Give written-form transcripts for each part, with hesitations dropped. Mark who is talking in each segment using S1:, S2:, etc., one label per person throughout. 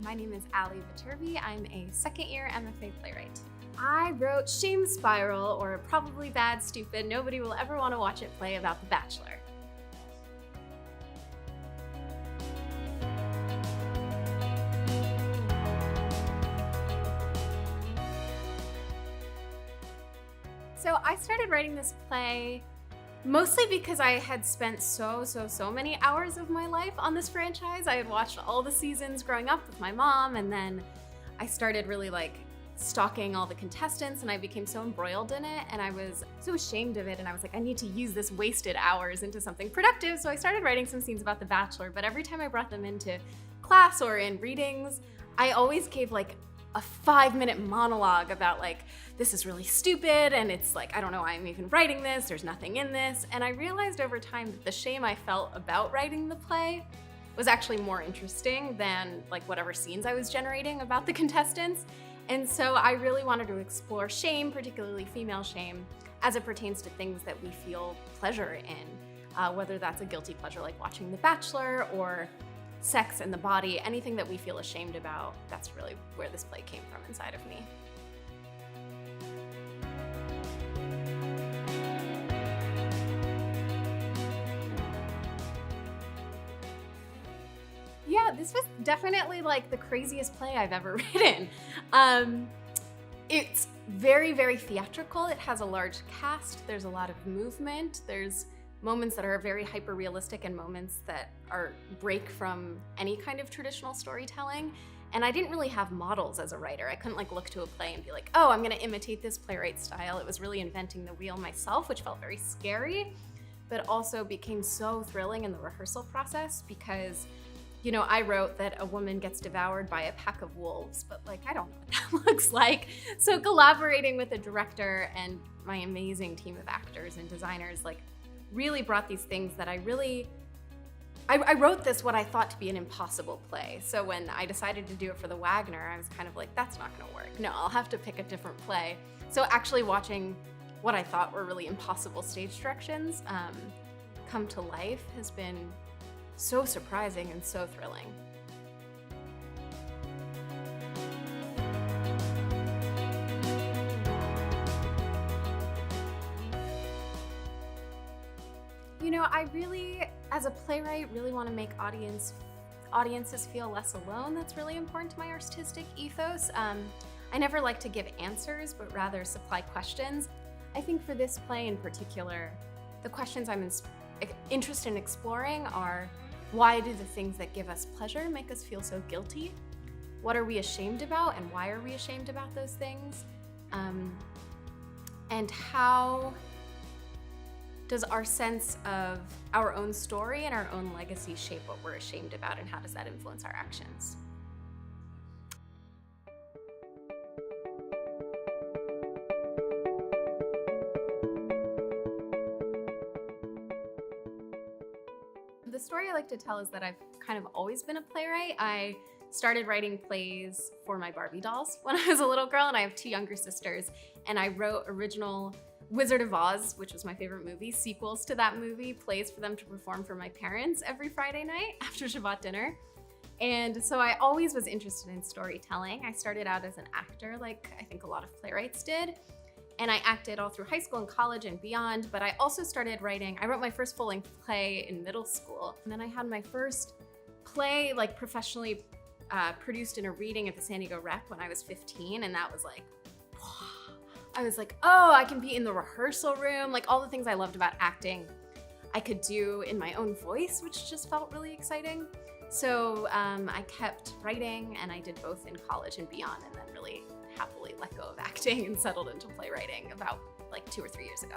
S1: My name is Ali Viterbi. I'm a second-year MFA playwright. I wrote Shame Spiral, or Probably Bad, Stupid, Nobody Will Ever Want to Watch It play about The Bachelor. So I started writing this play mostly because I had spent so many hours of my life on this franchise. I had watched all the seasons growing up with my mom, and then I started really stalking all the contestants, and I became so embroiled in it, and I was so ashamed of it, and I was like, I need to use this wasted hours into something productive. So I started writing some scenes about The Bachelor, but every time I brought them into class or in readings, I always gave a 5-minute monologue about this is really stupid, and it's I don't know why I'm even writing this, there's nothing in this. And I realized over time that the shame I felt about writing the play was actually more interesting than whatever scenes I was generating about the contestants. And so I really wanted to explore shame, particularly female shame, as it pertains to things that we feel pleasure in, whether that's a guilty pleasure like watching The Bachelor, or sex and the body, anything that we feel ashamed about. That's really where this play came from inside of me. Yeah, this was definitely the craziest play I've ever written. It's very theatrical. It has a large cast. There's a lot of movement. There's moments that are very hyper-realistic and moments that break from any kind of traditional storytelling. And I didn't really have models as a writer. I couldn't look to a play and be like, oh, I'm gonna imitate this playwright style. It was really inventing the wheel myself, which felt very scary, but also became so thrilling in the rehearsal process because, I wrote that a woman gets devoured by a pack of wolves, but I don't know what that looks like. So collaborating with the director and my amazing team of actors and designers, really brought these things that I wrote this what I thought to be an impossible play. So when I decided to do it for the Wagner, I was kind of that's not gonna work. No, I'll have to pick a different play. So actually watching what I thought were really impossible stage directions come to life has been so surprising and so thrilling. I really, as a playwright, really want to make audiences feel less alone. That's really important to my artistic ethos. I never like to give answers, but rather supply questions. I think for this play in particular, the questions I'm interested in exploring are, why do the things that give us pleasure make us feel so guilty? What are we ashamed about, and why are we ashamed about those things? And how does our sense of our own story and our own legacy shape what we're ashamed about, and how does that influence our actions? The story I like to tell is that I've kind of always been a playwright. I started writing plays for my Barbie dolls when I was a little girl, and I have 2 younger sisters, and I wrote original Wizard of Oz, which was my favorite movie, sequels to that movie, plays for them to perform for my parents every Friday night after Shabbat dinner. And so I always was interested in storytelling. I started out as an actor, like I think a lot of playwrights did. And I acted all through high school and college and beyond, but I also started writing. I wrote my first full-length play in middle school. And then I had my first play professionally produced in a reading at the San Diego Rep when I was 15. And that was I was oh, I can be in the rehearsal room. All the things I loved about acting, I could do in my own voice, which just felt really exciting. So I kept writing, and I did both in college and beyond, and then really happily let go of acting and settled into playwriting about 2 or 3 years ago.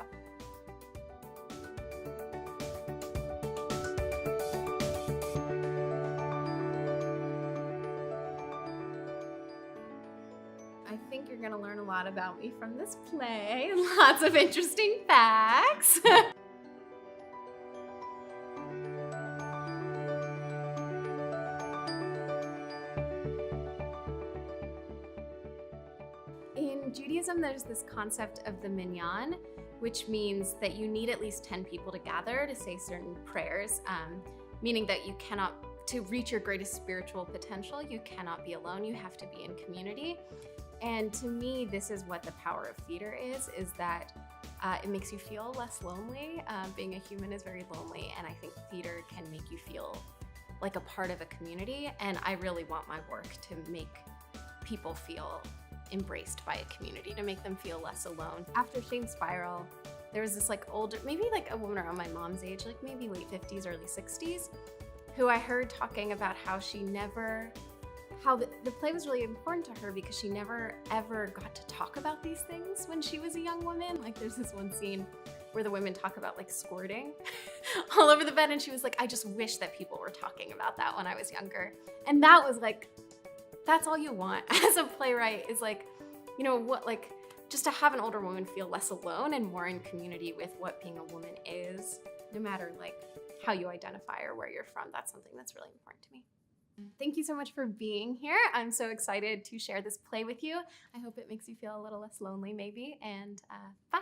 S1: I think you're gonna learn a lot about me from this play, and lots of interesting facts. In Judaism, there's this concept of the minyan, which means that you need at least 10 people to gather to say certain prayers, meaning that you cannot to reach your greatest spiritual potential, you cannot be alone. You have to be in community. And to me, this is what the power of theater is that it makes you feel less lonely. Being a human is very lonely, and I think theater can make you feel like a part of a community. And I really want my work to make people feel embraced by a community, to make them feel less alone. After Shame Spiral, there was this like older, maybe like a woman around my mom's age, like maybe late 50s, early 60s, who I heard talking about how the play was really important to her because she never ever got to talk about these things when she was a young woman. Like there's this one scene where the women talk about like squirting all over the bed, and she was like, I just wish that people were talking about that when I was younger. And that was like, that's all you want as a playwright, is like, you know what, like just to have an older woman feel less alone and more in community with what being a woman is, no matter like how you identify or where you're from. That's something that's really important to me. Thank you so much for being here. I'm so excited to share this play with you. I hope it makes you feel a little less lonely maybe, and bye.